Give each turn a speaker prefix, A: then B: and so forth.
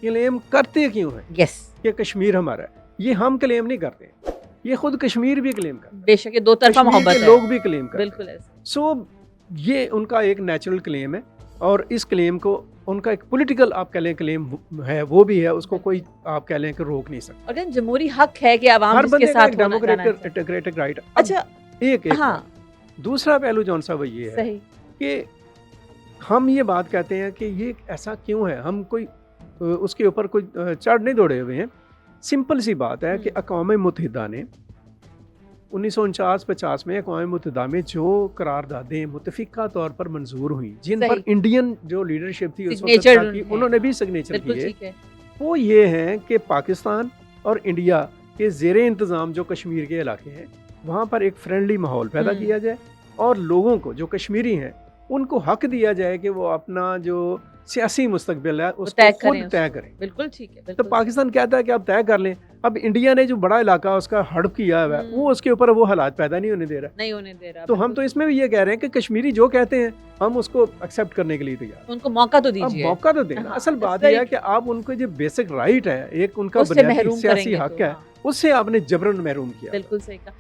A: Claim करते क्यों है
B: यस,
A: कि कश्मीर हमारा है? ये हम क्लेम नहीं करते, ये खुद कश्मीर भी क्लेम करता है,
B: बेशक ये दो तरफा
A: कश्मीर
B: मोहब्बत
A: के
B: है,
A: लोग भी क्लेम करते हैं।
B: बिल्कुल ऐसे।
A: सो ये उनका एक नेचुरल क्लेम है, और इस क्लेम को उनका एक पॉलिटिकल आप कह लें क्लेम है, वो भी है, उसको कोई आप कह लें कि रोक नहीं सकता।
B: और कहते हैं जमहूरी हक है कि आवाम
A: हर
B: जिसके
A: बंदे का
B: साथ
A: एक
B: होना जाना चाहिए।
A: Democratic right.
B: अच्छा,
A: एक
B: हाँ,
A: बात। दूसरा पहलू जौन सा वो ये है
B: सही,
A: कि हम ये बात कहते हैं कि ये ऐसा क्यों है, हम कोई उसके ऊपर कोई चढ़ नहीं दौड़े हुए हैं। सिंपल सी बात है कि अक़वाम मुत्तहिदा ने 1949-50 में अक़वाम मुत्तहिदा में जो करारदादें मुतफ़िक़ा तौर पर मंजूर हुई, जिन पर
B: सही।
A: इंडियन जो लीडरशिप थी उस वक्त
B: सिग्नेचर
A: की,
B: हैं,
A: उन्होंने भी
B: हाँ,
A: सिग्नेचर
B: बिल्कुल
A: किए।
B: ठीक है।
A: वो ये हैं कि पाकिस्तान और इंडिया के ज़ेरे इंतज़ाम जो कश्मीर के इलाके हैं, वहाँ पर एक फ्रेंडली माहौल पैदा किया जाए, और लोगों को जो कश्मीरी हैं उनको हक दिया जाए कि वो अपना जो सियासी मुस्तकबिल है उसको
B: तय
A: खुद
B: करें
A: तय
B: उसको।
A: करें।
B: बिल्कुल ठीक है,
A: तो
B: बिल्कुल
A: पाकिस्तान कहता है कि आप तय कर लें। अब इंडिया ने जो बड़ा इलाका उसका हड़प किया हुआ है, वो उसके ऊपर वो हालात पैदा नहीं होने दे रहा।
B: नहीं होने दे रहा।
A: तो हम तो इसमें भी ये कह रहे हैं कि कश्मीरी जो कहते हैं हम उसको एक्सेप्ट करने के लिए तैयार हैं।
B: उनको मौका तो
A: अब
B: दीजिए।
A: मौका तो देना।
B: हाँ,
A: असल
B: it's
A: बात यह
B: very
A: है कि आप उनको जो बेसिक राइट है, एक उनका
B: उससे
A: बुनियादी
B: महरूम
A: सियासी
B: करेंगे
A: हक
B: तो,
A: है,
B: हाँ।
A: उससे आपने जबरन महरूम किया।
B: बिल्कुल सही कहा।